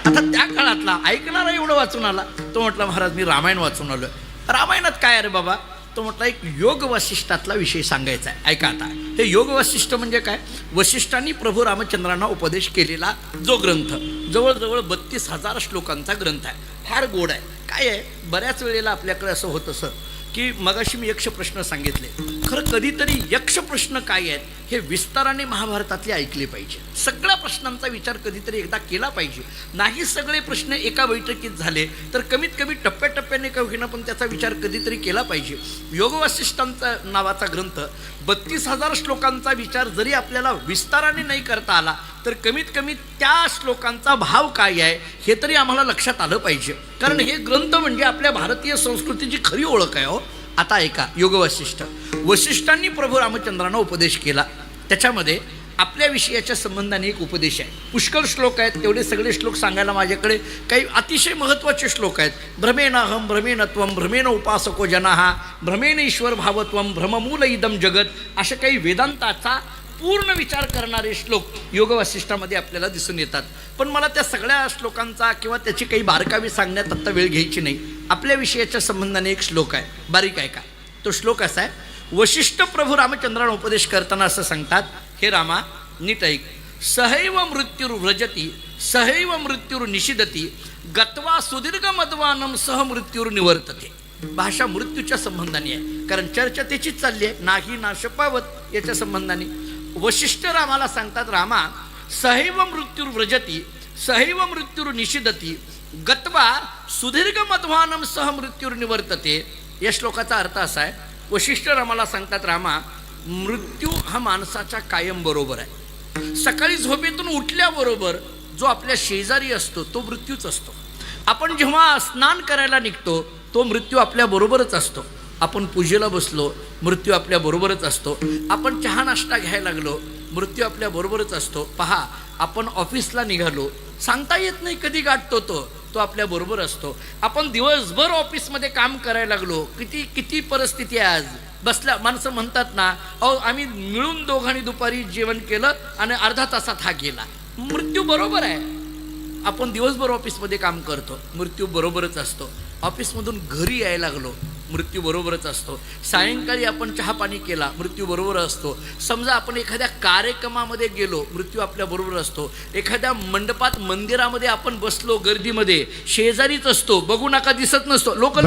Speaker 1: आता त्या काळातला ऐकणारा एवढं वाचून आला. तो म्हटला, महाराज मी रामायण वाचून आलो आहे. रामायणात काय अरे बाबा? तो म्हटला, एक योग वसिष्ठातला विषय सांगायचा आहे, ऐका आता. हे योग वसिष्ठ म्हणजे काय? वसिष्ठांनी प्रभू रामचंद्रांना उपदेश केलेला जो ग्रंथ, जवळजवळ 32,000 श्लोकांचा ग्रंथ आहे. फार गोड आहे. काय आहे, बऱ्याच वेळेला आपल्याकडे असं होतं सर की मगाशी मी यक्ष प्रश्न सांगितले, खरं कधीतरी यक्ष प्रश्न काय आहेत हे विस्ताराने महाभारतातले ऐकले पाहिजे. सगळ्या प्रश्नांचा विचार कधीतरी एकदा केला पाहिजे. नाही सगळे प्रश्न एका बैठकीत झाले तर कमीत कमी टप्प्याटप्प्याने का होईना पण त्याचा विचार कधीतरी केला पाहिजे. योग वसिष्ठांचा नावाचा ग्रंथ 32,000 श्लोकांचा विचार जरी आपल्याला विस्ताराने नाही करता आला तर कमीत कमी त्या श्लोकांचा भाव काय आहे हे तरी आम्हाला लक्षात आलं पाहिजे. कारण हे ग्रंथ म्हणजे आपल्या भारतीय संस्कृतीची खरी ओळख आहे. हो आता ऐका, योग वसिष्ठ. वसिष्ठांनी प्रभू रामचंद्रांना उपदेश केला, त्याच्यामध्ये आपल्या विषयाच्या संबंधाने एक उपदेश आहे. पुष्कळ श्लोक आहेत, तेवढे सगळे श्लोक सांगायला माझ्याकडे काही अतिशय महत्त्वाचे श्लोक आहेत. भ्रमेनाहम भ्रमेण त्वं भ्रमेण उपासको जनाः भ्रमेण ईश्वर भावत्वं भ्रममूल इदम जगत, असे काही वेदांताचा पूर्ण विचार करणारे श्लोक योग वसिष्ठामध्ये आपल्याला दिसून येतात. पण मला त्या सगळ्या श्लोकांचा किंवा त्याची काही बारकावी सांगण्यात आत्ता वेळ घ्यायची नाही. आपल्या विषयाच्या संबंधाने एक श्लोक आहे, बारीक आहे का. तो श्लोक असा आहे, वसिष्ठ प्रभू रामचंद्रांना उपदेश करताना असं सांगतात, हे रामा नीट ऐक. सहैव मृत्युर्व्रजती सहैव मृत्युर्निषिदती गत्वा सुदीर्घ मद्वानं सह मृत्युर्निवर्तते. भाषा मृत्यूच्या संबंधाने आहे, कारण चर्चा त्याचीच चालली आहे, नाही नाशपावत याच्या संबंधाने. वसिष्ठ रामाला सांगतात, रामा सहैव मृत्युर्व्रजती सहैव मृत्युर्निषिदती गत्वा सुदीर्घ मध्वानं सह मृत्युर्निवर्तते. या श्लोकाचा अर्थ असा आहे, वसिष्ठ रामाला सांगतात, रामा मृत्यू हा माणसाच्या कायम बरोबर आहे. सकाळी झोपेतून उठल्याबरोबर जो आपल्या शेजारी असतो तो मृत्यूच असतो. आपण जेव्हा स्नान करायला निघतो तो मृत्यू आपल्या बरोबरच असतो. आपण पूजेला बसलो मृत्यू आपल्या बरोबरच असतो. आपण चहा नाश्ता घ्यायला लागलो मृत्यू आपल्या बरोबरच असतो. पहा, आपण ऑफिसला निघालो, सांगता येत नाही कधी गाठतो तो आपल्या बरोबर असतो. आपण दिवसभर ऑफिसमध्ये काम करायला लागलो, किती परिस्थिती आहे आज. बसल्या माणसं म्हणतात ना, अहो आम्ही मिळून दोघांनी दुपारी जेवण केलं आणि अर्धा तासात हा गेला. मृत्यू बरोबर आहे. आपण दिवसभर ऑफिसमध्ये काम करतो, मृत्यू बरोबरच असतो. ऑफिसमधून घरी यायला लागलो मृत्यू बरोबरच असतो. सायंकाळी आपण चहा पाणी केला मृत्यू बरोबर असतो. समजा आपण एखाद्या कार्यक्रमामध्ये गेलो मृत्यू आपल्या बरोबर असतो. एखाद्या मंडपात मंदिरामध्ये आपण बसलो गर्दीमध्ये शेजारीच असतो, बघू नका दिसत नसतो, लोक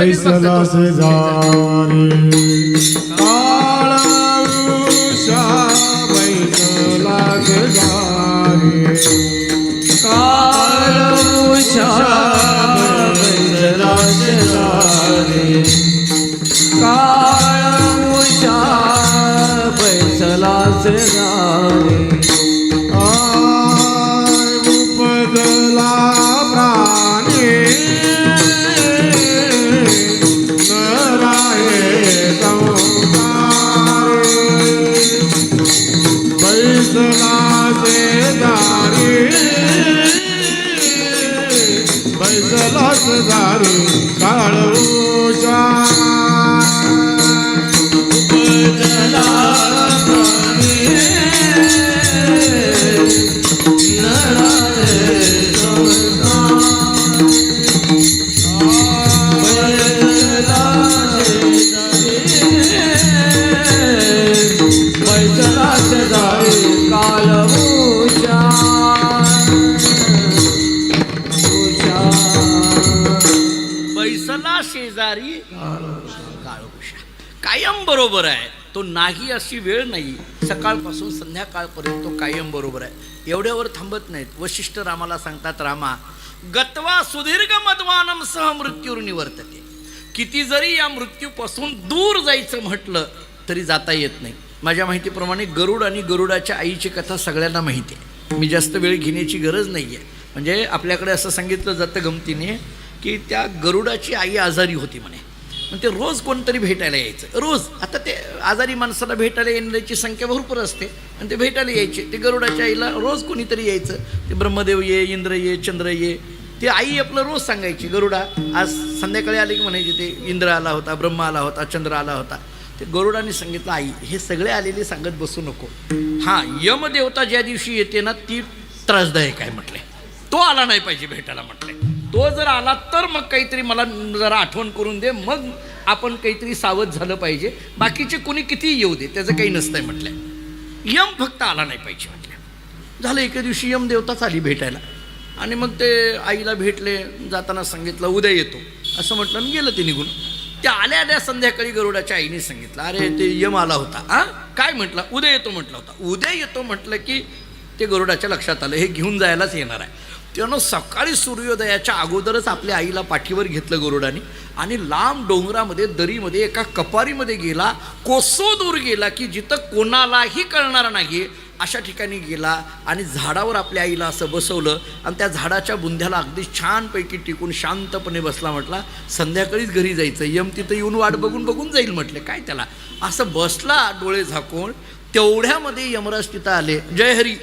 Speaker 1: शेजारी काळोखा कायम बरोबर आहे. तो नाही अशी वेळ नाही, सकाळपासून संध्याकाळपर्यंत तो कायम बरोबर आहे. एवढ्यावर थांबत नाहीत. वसिष्ठ रामाला सांगतात, रामा गत्वा सुदीर्घ मध्वानं सह मृत्युर्निवर्तते. किती जरी या मृत्यूपासून दूर जायचं म्हटलं तरी जाता येत नाही. माझ्या माहितीप्रमाणे गरुड आणि गरुडाच्या आईची कथा सगळ्यांना माहिती आहे, मी जास्त वेळ घेण्याची गरज नाही आहे. म्हणजे आपल्याकडे असं सांगितलं जातं गमतीने की त्या गरुडाची आई आजारी होती म्हणे. आणि ते रोज कोणतरी भेटायला यायचं रोज. आता ते आजारी माणसाला भेटायला येण्याची संख्या भरपूर असते आणि ते भेटायला यायचे. ते गरुडाच्या आईला रोज कोणीतरी यायचं. ते ब्रह्मदेव ये, इंद्र ये, चंद्र ये. ते आई आपलं रोज सांगायची, गरुडा आज संध्याकाळी आले की म्हणायचे ते इंद्र आला होता, ब्रह्म आला होता, चंद्र आला होता. ते गरुडाने सांगितलं, आई हे सगळे आलेले सांगत बसू नको. हां, यमदेवता ज्या दिवशी येते ना ती त्रासदायक आहे म्हटले. तो आला नाही पाहिजे भेटायला म्हटले. तो जर आला तर मग काहीतरी मला जरा आठवण करून दे, मग आपण काहीतरी सावध झालं पाहिजे. बाकीचे कोणी कितीही येऊ दे, त्याचं काही नसतंय म्हटलं. यम फक्त आला नाही पाहिजे म्हटलं. झालं, एके दिवशी यमदेवताच आली भेटायला आणि मग ते आईला भेटले. जाताना सांगितलं उद्या येतो असं म्हटलं आणि गेलं ते निघून. त्या आल्या आल्या संध्याकाळी गरुडाच्या आईने सांगितलं, अरे ते यम आला होता. हां, काय म्हटलं? उद्या येतो म्हटलं होता. उद्या येतो म्हटलं की ते गरुडाच्या लक्षात आलं हे घेऊन जायलाच येणार आहे. त्यानं सकाळी सूर्योदयाच्या अगोदरच आपल्या आईला पाठीवर घेतलं गरुडाने आणि लांब डोंगरामध्ये दरीमध्ये एका कपारीमध्ये गेला. कोसो दूर गेला की जिथं कोणालाही कळणार नाही अशा ठिकाणी गेला आणि झाडावर आपल्या आईला असं बसवलं आणि त्या झाडाच्या बुंध्याला अगदी छानपैकी टिकून शांतपणे बसला. म्हटला संध्याकाळीच घरी जायचं, यम तिथं येऊन वाट बघून जाईल म्हटले. काय त्याला असं बसला डोळे झाकून. तेवढ्यामध्ये यमराज तिथं आले. जय हरी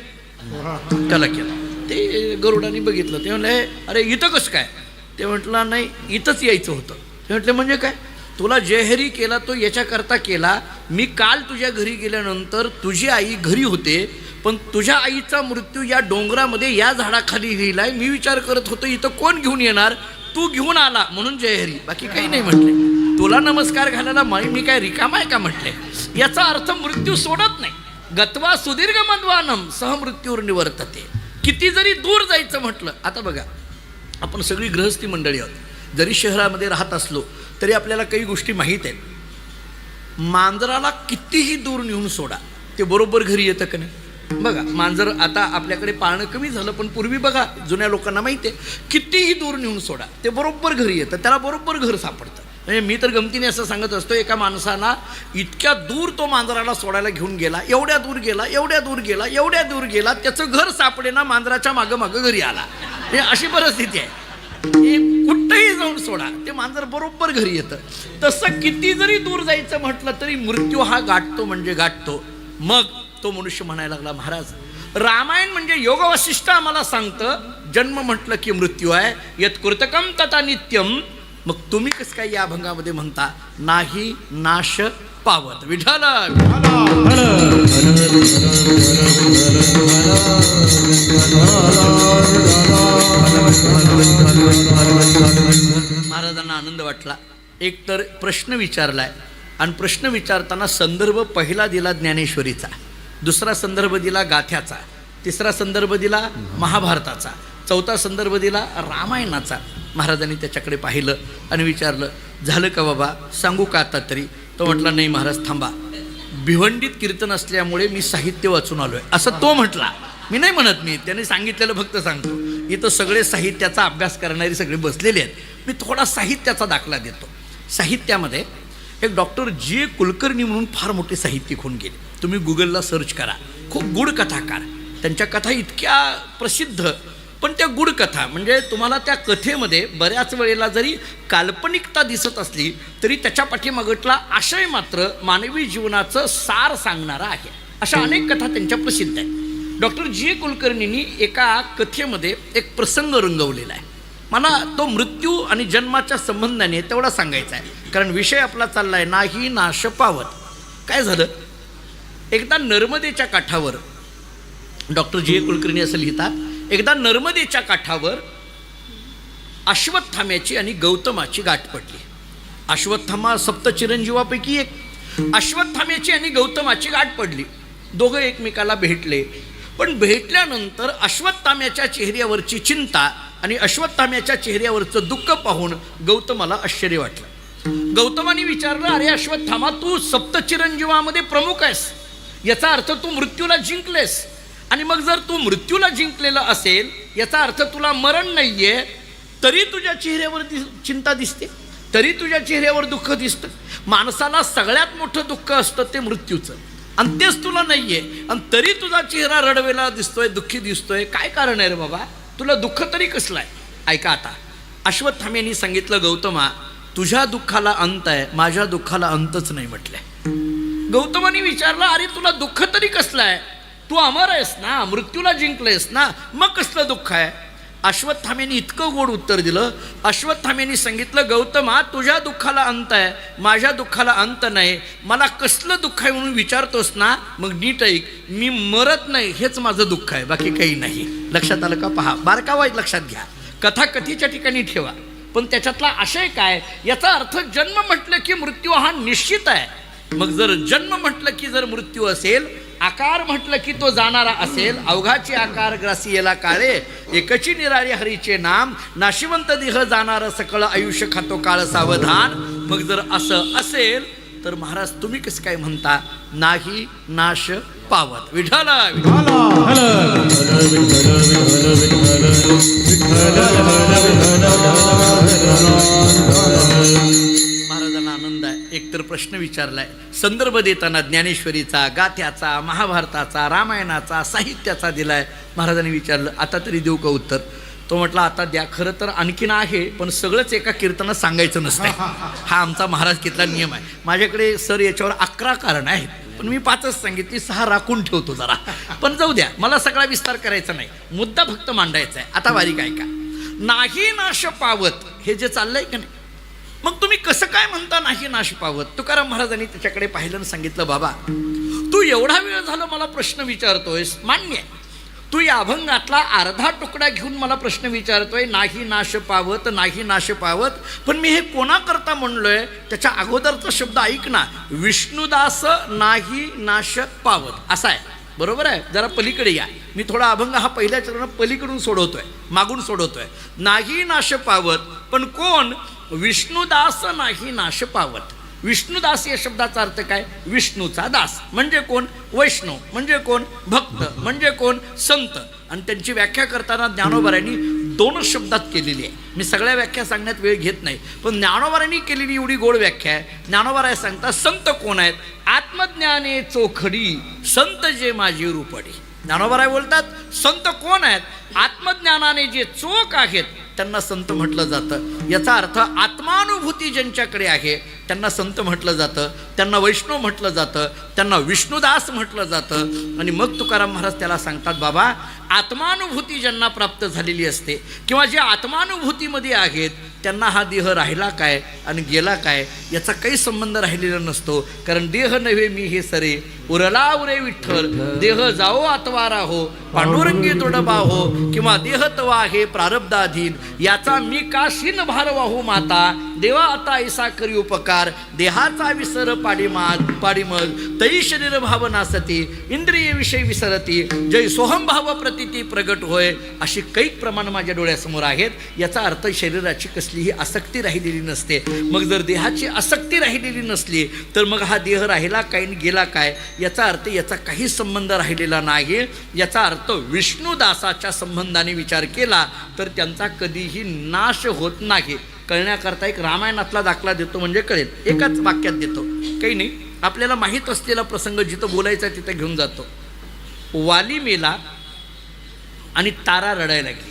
Speaker 1: त्याला केलं. ते गरुडाने बघितलं. ते म्हणले, अरे इथं कसं काय? ते म्हटलं नाही इथंच यायचं होतं. ते म्हटले म्हणजे काय? तुला जयहरी केला तो याच्याकरता केला. मी काल तुझ्या घरी गेल्यानंतर तुझी आई घरी होते, पण तुझ्या आईचा मृत्यू या डोंगरामध्ये या झाडाखाली लिहिलाय. मी विचार करत होतो इथं कोण घेऊन येणार, तू घेऊन आला म्हणून जयहरी, बाकी काही नाही म्हटले. तुला नमस्कार घालायला मी काय रिकामा आहे का म्हटले. याचा अर्थ मृत्यू सोडत नाही. गत्वा सुदीर्घ मध्वानम सहमृत्यूवर निवर्तते. किती जरी दूर जायचं म्हटलं. आता बघा, आपण सगळी गृहस्थी मंडळी आहोत. जरी शहरामध्ये राहत असलो तरी आपल्याला काही गोष्टी माहीत आहेत. मांजराला कितीही दूर नेऊन सोडा ते बरोबर घरी येतं का नाही. बघा, मांजर आता आपल्याकडे पाळणं कमी झालं, पण पूर्वी बघा जुन्या लोकांना माहिती आहे, कितीही दूर नेऊन सोडा ते बरोबर घरी येतं. त्याला बरोबर घर सापडतं. म्हणजे मी तर गमतीने असं सांगत असतो, एका माणसाला इतक्या दूर तो मांजराला सोडायला घेऊन गेला, एवढ्या दूर गेला, एवढ्या दूर गेला, एवढ्या दूर गेला, त्याचं घर सापडेना, मांजराच्या मागं घरी आला. अशी परिस्थिती आहे. कुठंही जाऊन सोडा ते मांजर बरोबर घरी येतं. तसं किती जरी दूर जायचं म्हटलं तरी मृत्यू हा गाठतो म्हणजे गाठतो. मग तो मनुष्य म्हणायला लागला, महाराज रामायण म्हणजे योग वशिष्ठ आम्हाला सांगतं, जन्म म्हटलं की मृत्यू आहे, यत् कृतकम तथा नित्यम. मग तुम्ही कसं काय या अभंगामध्ये म्हणता नाही नाश पावत. विठाल महाराजांना आनंद वाटला. एक तर प्रश्न विचारलाय आणि प्रश्न विचारताना संदर्भ पहिला दिला ज्ञानेश्वरीचा, दुसरा संदर्भ दिला गाथ्याचा, तिसरा संदर्भ दिला महाभारताचा, चौथा संदर्भ दिला रामायणाचा. महाराजांनी त्याच्याकडे पाहिलं आणि विचारलं, झालं का बाबा, सांगू का आता तरी? तो म्हटला, नाही महाराज थांबा, भिवंडीत कीर्तन असल्यामुळे मी साहित्य वाचून आलोय असं तो म्हटला. मी नाही म्हणत, मी त्याने सांगितलेलं फक्त सांगतो. इथं सगळे साहित्याचा अभ्यास करणारे सगळे बसलेले आहेत. मी थोडा साहित्याचा दाखला देतो. साहित्यामध्ये एक डॉक्टर जी कुलकर्णी म्हणून फार मोठे साहित्यिक होऊन गेले. तुम्ही गुगलला सर्च करा, खूप गूढ कथाकार. त्यांच्या कथा इतक्या प्रसिद्ध, पण त्या गूढ कथा म्हणजे तुम्हाला त्या कथेमध्ये बऱ्याच वेळेला जरी काल्पनिकता दिसत असली तरी त्याच्या पाठीमागटला आशय मात्र मानवी जीवनाचं सार सांगणारा आहे. अशा अनेक कथा त्यांच्या प्रसिद्ध आहेत. डॉक्टर जी कुलकर्णींनी एका कथेमध्ये एक प्रसंग रंगवलेला आहे. मला तो मृत्यू आणि जन्माच्या संबंधाने तेवढा सांगायचा आहे, कारण विषय आपला चालला आहे नाही नाश पावत. काय झालं, एकदा नर्मदेच्या काठावर, डॉक्टर जी कुलकर्णी असं लिहितात, एकदा नर्मदेच्या काठावर अश्वत्थाम्याची आणि गौतमाची गाठ पडली. अश्वत्थामा सप्तचिरंजीवापैकी एक. अश्वत्थाम्याची आणि गौतमाची गाठ पडली. दोघं एकमेकाला भेटले, पण भेटल्यानंतर अश्वत्थाम्याच्या चेहऱ्यावरची चिंता आणि अश्वत्थाम्याच्या चेहऱ्यावरचं दुःख पाहून गौतमाला आश्चर्य वाटलं. गौतमाने विचारलं, अरे अश्वत्थामा, तू सप्तचिरंजीवामध्ये प्रमुख आहेस, याचा अर्थ तू मृत्यूला जिंकलेस. आणि मग जर तू मृत्यूला जिंकलेला असेल याचा अर्थ तुला मरण नाहीये, तरी तुझ्या चेहऱ्यावर चिंता दिसते, तरी तुझ्या चेहऱ्यावर दुःख दिसतं. माणसाला सगळ्यात मोठं दुःख असतं ते मृत्यूचं, आणि तेच तुला नाहीये, आणि तरी तुझा चेहरा रडवेला दिसतोय, दुःखी दिसतोय. काय कारण आहे रे बाबा, तुला दुःख तरी कसलं आहे? ऐका आता. अश्वत्थाम्यांनी सांगितलं, गौतमा तुझ्या दुःखाला अंत आहे, माझ्या दुःखाला अंतच नाही म्हटलंय. गौतमाने विचारलं, अरे तुला दुःख तरी कसलं आहे? तू अमर आहेस ना, मृत्यूला जिंकलेस ना, मग कसलं दुःख आहे? अश्वत्थामेने इतकं गोड उत्तर दिलं. अश्वत्थामेने सांगितलं, गौतमा तुझ्या दुःखाला अंत आहे, माझ्या दुःखाला अंत नाही. मला कसलं दुःख आहे म्हणून विचारतोस ना, मग नीट ऐक, मी मरत नाही हेच माझं दुःख आहे, बाकी काही नाही. लक्षात आलं का? पहा, बारकावा लक्षात घ्या, कथा कथेच्या ठिकाणी ठेवा, पण त्याच्यातला आशय काय? याचा अर्थ जन्म म्हटलं की मृत्यू हा निश्चित आहे. मग जर जन्म म्हटलं की जर मृत्यू असेल, आकार म्हटलं की तो जाणारा असेल, अवघाची आकार ग्रासी येला काळे, एकची निराळी हरीचे नाम, नाशिवंत देह जाणार सकळ आयुष्य खातो काळ सावधान. मग जर असं असेल तर महाराज तुम्ही कसं काय म्हणता नाही नाश पावत? विठ्ठल महाराजांना आनंद आहे. एकतर प्रश्न विचारलाय, संदर्भ देताना ज्ञानेश्वरीचा, गाथ्याचा, महाभारताचा, रामायणाचा, साहित्याचा दिलाय. महाराजांनी विचारलं, आता तरी देऊ का उत्तर? तो म्हटला, आता द्या. खरं तर आणखीन आहे, पण सगळंच एका कीर्तनात सांगायचं नसतं. हा आमचा महाराज कितला नियम आहे. माझ्याकडे सर याच्यावर 11 कारण आहेत, पण मी 5च सांगितली, 6 राखून ठेवतो जरा. पण जाऊ द्या, मला सगळा विस्तार करायचा नाही, मुद्दा फक्त मांडायचा आहे. आता बारीक ऐका. नाही नाश पावत हे जे चाललंय का नाही, मग तुम्ही कसं काय म्हणता नाही नाश पावत? तुकाराम महाराजांनी त्याच्याकडे पाहिलं आणि सांगितलं, बाबा तू एवढा वेळ झाला मला प्रश्न विचारतोयस, मान्य आहे. तू या अभंगातला अर्धा तुकडा घेऊन मला प्रश्न विचारतोय, नाही नाश पावत, नाही नाश पावत. पण मी हे कोणाकरता म्हणलोय त्याच्या अगोदरचा शब्द ऐक ना, विष्णुदास नाही नाश पावत असा आहे. बरोबर आहे? जरा पलीकडे या, मी थोडा अभंग हा पहिल्या चरणात पलीकडून सोडवतोय, मागून सोडवतोय. नाही नाश पावत, पण कोण? विष्णुदास नाही नाश पावत. विष्णुदास या शब्दाचा अर्थ काय? विष्णूचा दास म्हणजे कोण? वैष्णव म्हणजे कोण? भक्त म्हणजे कोण? संत. आणि त्यांची व्याख्या करताना ज्ञानोबारांनी 2 शब्दात केलेली आहे. मी सगळ्या व्याख्या सांगण्यात वेळ घेत नाही, पण ज्ञानोबारांनी केलेली एवढी गोड व्याख्या आहे. ज्ञानोबाराय सांगतात, संत कोण आहेत? आत्मज्ञाने चोखडी संत जे माझी रूपडी. ज्ञानोबाराय बोलतात, संत कोण आहेत? आत्मज्ञानाने जे चोख आहेत त्यांना संत म्हटलं जातं. याचा अर्थ आत्मानुभूती ज्यांच्याकडे आहे त्यांना संत म्हटलं जातं, त्यांना वैष्णव म्हटलं जातं, त्यांना विष्णुदास म्हटलं जातं. आणि मग तुकाराम महाराज त्याला सांगतात, बाबा आत्मानुभूती ज्यांना प्राप्त झालेली असते किंवा जे आत्मानुभूतीमध्ये आहेत त्यांना हा देह राहिला काय आणि गेला काय याचा काही संबंध राहिलेला नसतो. कारण देह नव्हे मी हे सरे, उरला उरे विठ्ठल, देह जाओ आतवारा हो, पांडुरंगी तोडबा हो, किंवा देह तवा आहे प्रारब्धाधीन, याचा मी काशीन भार वाहू माता, देवा आता ऐसा करी उपकार, देहाचा विसर पाडीमग तई शरीर भावना सती, इंद्रिय विषय विसरती, जय सोहम भाव प्रतिती प्रगट होय. अशी कैक प्रमाण माझ्या डोळ्यासमोर आहेत. याचा अर्थ शरीराची कसलीही आसक्ती राहिलेली नसते. मग जर देहाची आसक्ती राहिलेली नसली तर मग हा देह राहिला काय आणि गेला काय याचा अर्थ याचा काही संबंध राहिलेला नाही. याचा अर्थ विष्णुदासाच्या संबंधाने विचार केला तर त्यांचा कधीही नाश होत नाही. कळण्याकरता एक रामायणातला दाखला देतो म्हणजे कळेल, एकाच वाक्यात देतो, काही नाही. आपल्याला माहीत असलेला प्रसंग जिथं बोलायचा तिथं घेऊन जातो. वाली मेला आणि तारा रडायला लागली.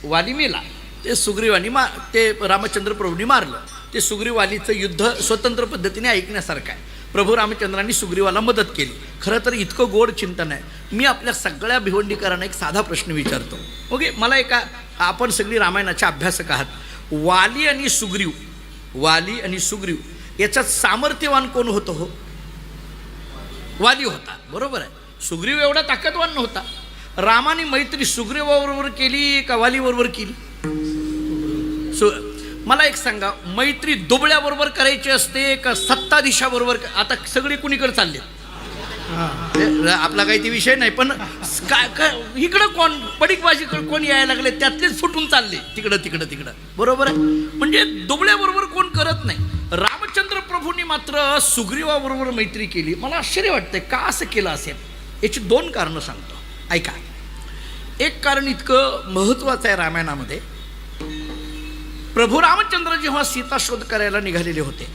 Speaker 1: वाली मेला, ते सुग्रीवानी ते रामचंद्र प्रभूंनी मारलं. ते सुग्रीवालीचं युद्ध स्वतंत्र पद्धतीने ऐकण्यासारखं आहे. प्रभू रामचंद्रांनी सुग्रीवाला मदत केली. खरं तर इतकं गोड चिंतन आहे. मी आपल्या सगळ्या भिवंडीकरांना एक साधा प्रश्न विचारतो. ओके, मला आपण सगळी रामायणाचे अभ्यासक आहात. वाली आणि सुग्रीव याच्यात सामर्थ्यवान कोण होतं? हो, वाली होता. बरोबर आहे. सुग्रीव एवढा ताकदवान नव्हता. रामाने मैत्री सुग्रीवाबरोबर केली का वालीबरोबर केली? मला एक सांगा, मैत्री दुबळ्याबरोबर करायची असते का सत्ताधीशाबरोबर? आता सगळे कुणीकडे चालले, आपला काही ते विषय नाही, पण इकडं कोण पडीकबाजीकडे कोण यायला लागले त्यातलेच फुटून चालले तिकडं. बरोबर आहे. म्हणजे दुबळ्याबरोबर कोण करत नाही. रामचंद्र प्रभूंनी मात्र सुग्रीवाबरोबर मैत्री केली. मला आश्चर्य वाटतंय का असं केलं असेल. याची 2 कारणं सांगतो, ऐका. एक कारण इतकं महत्त्वाचं आहे रामायणामध्ये. प्रभू रामचंद्र जेव्हा सीता शोध करायला निघालेले होते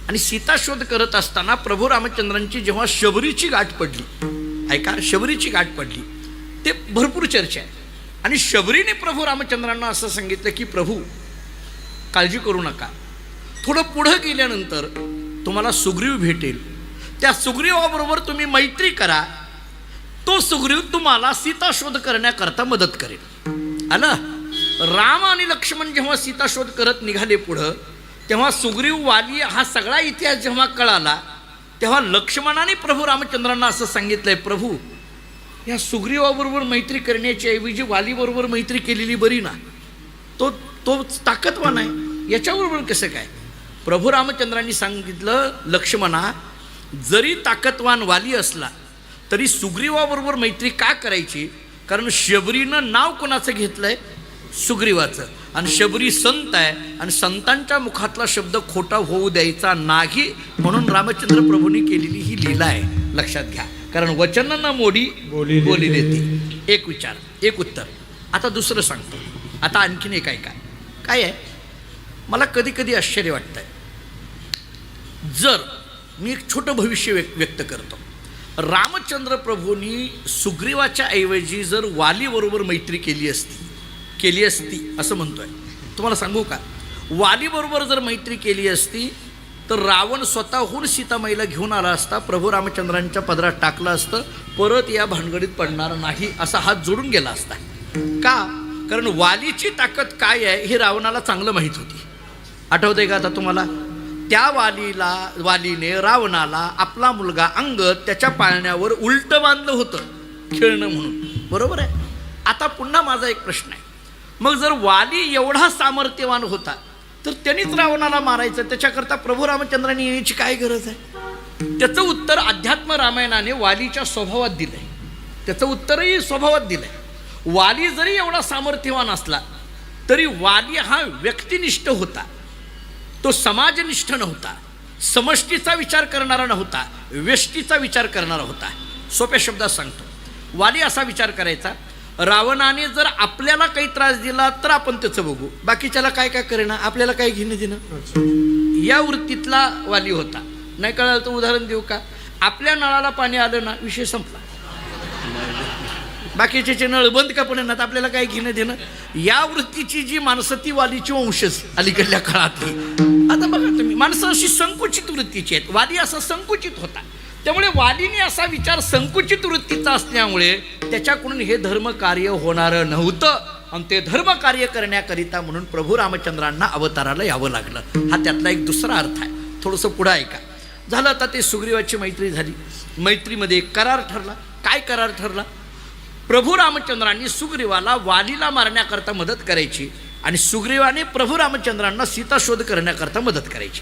Speaker 1: आणि सीता शोध करत असताना प्रभू रामचंद्रांची जेव्हा शबरीची गाठ पडली, ऐका, शबरीची गाठ पडली, ते भरपूर चर्चा आहे. आणि शबरीने प्रभू रामचंद्रांना असं सांगितलं की प्रभू काळजी करू नका, थोडं पुढं गेल्यानंतर तुम्हाला सुग्रीव भेटेल. त्या सुग्रीवाबरोबर तुम्ही मैत्री करा. तो सुग्रीव तुम्हाला सीता शोध करण्याकरता मदत करेल. आलं. राम आणि लक्ष्मण जेव्हा सीता शोध करत निघाले पुढं, तेव्हा सुग्रीव वाली हा सगळा इतिहास जेव्हा कळाला, तेव्हा लक्ष्मणाने प्रभू रामचंद्रांना असं सांगितलंय, प्रभू या सुग्रीवाबरोबर मैत्री करण्याच्या ऐवजी वालीबरोबर मैत्री केलेली बरी ना. तो ताकदवान आहे, याच्याबरोबर कसं काय. प्रभू रामचंद्रांनी सांगितलं, लक्ष्मणा जरी ताकदवान वाली असला तरी सुग्रीवाबरोबर मैत्री का करायची. कारण शबरीनं नाव कोणाचं घेतलंय, सुग्रीवाचं. आणि शबरी संत आहे आणि संतांच्या मुखातला शब्द खोटा होऊ द्यायचा नाही, म्हणून रामचंद्र प्रभूंनी केलेली ही लीला आहे. लक्षात घ्या. कारण वचन न मोडी बोली देते. एक विचार एक उत्तर. आता दुसरं सांगतो. आता आणखीन एक ऐका. काय आहे, मला कधी कधी आश्चर्य वाटतंय. जर मी एक छोटं भविष्य व्यक्त करतो. रामचंद्र प्रभूंनी सुग्रीवाच्या ऐवजी जर वालीबरोबर मैत्री केली असती असं म्हणतोय. तुम्हाला सांगू का, वालीबरोबर जर मैत्री केली असती तर रावण स्वतःहून सीतामाईला घेऊन आला असता, प्रभू रामचंद्रांच्या पदरात टाकलं असतं, परत या भानगडीत पडणार नाही असा हात जोडून गेला असता. का. कारण वालीची ताकद काय आहे हे रावणाला चांगलं माहीत होती. आठवतंय का आता तुम्हाला. त्या वालीने रावणाला आपला मुलगा अंगद त्याच्या पाळण्यावर उलटं बांधलं होतं खेळणं म्हणून. बरोबर आहे. आता पुन्हा माझा एक प्रश्न आहे, मग जर वाली एवढा सामर्थ्यवान होता तर त्यांनीच रावणाला मारायचं, त्याच्याकरता प्रभू रामचंद्रांनी येण्याची काय गरज आहे. त्याचं उत्तर अध्यात्म रामायणाने वालीच्या स्वभावात दिलंय. त्याचं उत्तरही स्वभावात दिलंय. वाली जरी एवढा सामर्थ्यवान असला तरी वाली हा व्यक्तिनिष्ठ होता, तो समाजनिष्ठ नव्हता, समष्टीचा विचार करणारा नव्हता, व्यष्टीचा विचार करणारा होता. सोप्या शब्दात सांगतो, वाली असा विचार करायचा, रावणाने जर आपल्याला काही त्रास दिला तर आपण त्याचं बघू, बाकीच्याला काय काय करेना, आपल्याला काय घेणं देणं, या वृत्तीतला वाली होता. नाही कळलं तर उदाहरण देऊ का. आपल्या नळाला पाणी आलं ना, विषय संपला. बाकीचे नळ बंद का पण ना, आपल्याला काय घेणं देणं. या वृत्तीची जी माणसं ती वालीची वंशज अलीकडल्या काळातली. आता बघा तुम्ही, माणसं अशी संकुचित वृत्तीची आहेत. वाली असा संकुचित होता. त्यामुळे वालीने असा विचार संकुचित वृत्तीचा असल्यामुळे त्याच्याकडून हे धर्म कार्य होणारं नव्हतं. आणि ते धर्म कार्य करण्याकरिता म्हणून प्रभू रामचंद्रांना अवताराला यावं लागलं. हा त्यातला एक दुसरा अर्थ आहे. थोडंसं पुढं ऐका. झालं आता ते सुग्रीवाची मैत्री झाली. मैत्रीमध्ये एक करार ठरला. काय करार ठरला. प्रभू रामचंद्रांनी सुग्रीवाला वालीला मारण्याकरता मदत करायची आणि सुग्रीवाने प्रभू रामचंद्रांना सीता शोध करण्याकरता मदत करायची.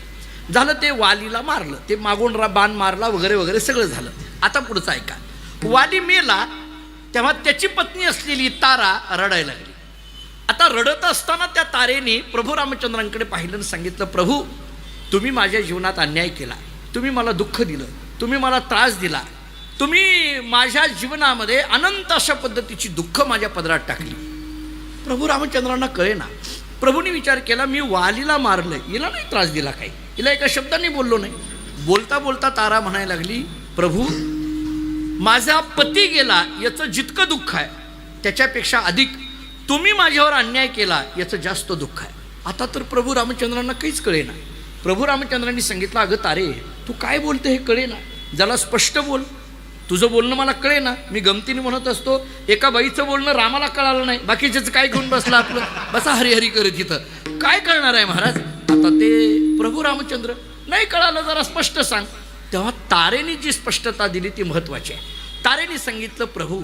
Speaker 1: झालं, ते वालीला मारलं, ते मागून बाण मारला वगैरे वगैरे सगळं झालं. आता पुढचं ऐका. वाली मेला तेव्हा त्याची पत्नी असलेली तारा रडायला लागली. आता रडत असताना त्या तारेने प्रभू रामचंद्रांकडे पाहिलं आणि सांगितलं, प्रभू तुम्ही माझ्या जीवनात अन्याय केला, तुम्ही मला दुःख दिलं, तुम्ही मला त्रास दिला, तुम्ही माझ्या जीवनामध्ये अनंत अशा पद्धतीची दुःख माझ्या पदरात टाकली. प्रभू रामचंद्रांना कळेना. प्रभूंनी विचार केला, मी वालीला मारलं, हिला नाही त्रास दिला काही, हिला एका शब्दाने बोललो नाही. बोलता बोलता तारा म्हणायला लागली, प्रभू माझा पती गेला याचं जितकं दुःख आहे त्याच्यापेक्षा अधिक तुम्ही माझ्यावर अन्याय केला याचं जास्त दुःख आहे. आता तर प्रभू रामचंद्रांना काहीच कळेना. प्रभू रामचंद्रांनी सांगितलं, अगं तारे तू काय बोलते हे कळेना, जरा स्पष्ट बोल, तुझं बोलणं मला कळेना. मी गमतीने म्हणत असतो, एका बाईचं बोलणं रामाला कळालं नाही, बाकीच्याच काय घेऊन बसला आपलं, बसा हरिहरी करत इथं, काय कळणार आहे महाराज. आता ते प्रभू रामचंद्र, नाही कळालं जरा स्पष्ट सांग. तेव्हा तारेने जी स्पष्टता दिली ती महत्त्वाची आहे. तारेने सांगितलं, प्रभू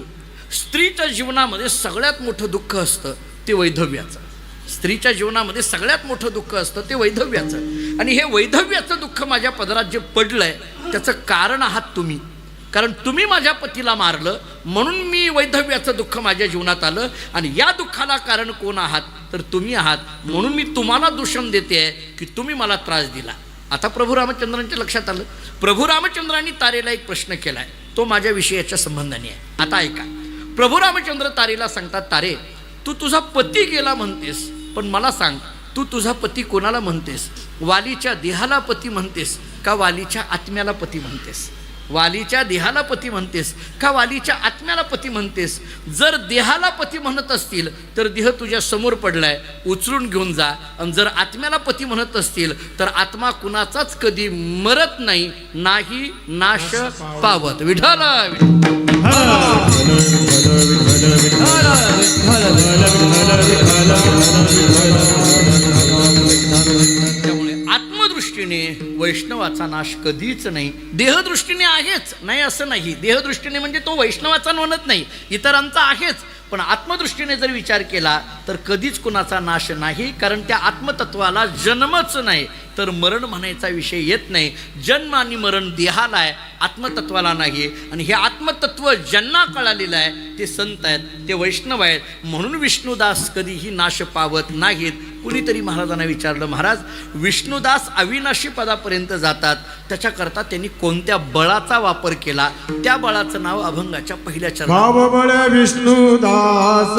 Speaker 1: स्त्रीच्या जीवनामध्ये सगळ्यात मोठं दुःख असतं ते वैधव्याचं. स्त्रीच्या जीवनामध्ये सगळ्यात मोठं दुःख असतं ते वैधव्याचं. आणि हे वैधव्याचं दुःख माझ्या पदरात जे पडलंय त्याचं कारण आहात तुम्ही. कारण तुम्ही माझ्या पतीला मारलं म्हणून मी वैधव्याचं दुःख माझ्या जीवनात आलं. आणि या दुःखाला कारण कोण आहात तर तुम्ही आहात. म्हणून मी तुम्हाला दूषण देते आहे की तुम्ही मला त्रास दिला. आता प्रभू रामचंद्रांच्या लक्षात आलं. प्रभू रामचंद्रांनी तारेला एक प्रश्न केला आहे, तो माझ्या विषयाच्या संबंधाने आहे. आता ऐका. प्रभू रामचंद्र तारेला सांगतात, तारे तू तुझा पती गेला म्हणतेस, पण मला सांग तू तुझा पती कोणाला म्हणतेस. वालीच्या देहाला पती म्हणतेस का वालीच्या आत्म्याला पती म्हणतेस. वालीच्या देहाला पती म्हणतेस का वालीच्या आत्म्याला पती म्हणतेस? जर देहाला पती म्हणत असतील तर देह तुझ्या समोर पडलाय, उचलून घेऊन जा. आणि जर आत्म्याला पती म्हणत असतील तर आत्मा कुणाचाच कधी मरत नाही, नाही नाश पावत. विठ्ठल त्यामुळे आत्मदृष्टीने वैष्णवाचा नाश कधीच नाही. देहदृष्टीने आहेच, नाही असं नाही. देहदृष्टीने म्हणजे तो वैष्णवाचा म्हणत नाही, इतरांचा आहेच. पण आत्मदृष्टीने जर विचार केला तर कधीच कुणाचा नाश नाही. कारण त्या आत्मतत्वाला जन्मच नाही तर मरण म्हणायचा विषय येत नाही. जन्म आणि मरण देहाला आहे, आत्मतत्वाला नाही. आणि हे आत्मतत्व ज्यांना कळालेलं आहे ते संत आहेत, ते वैष्णव आहेत. म्हणून विष्णुदास कधीही नाश पावत नाहीत. कुणीतरी महाराजांना विचारलं, महाराज विष्णुदास अविनाशी पदापर्यंत जातात, त्याच्याकरता त्यांनी कोणत्या बळाचा वापर केला? त्या बळाचं नाव अभंगाच्या पहिल्या चरणात
Speaker 2: भाव बळ विष्णुदास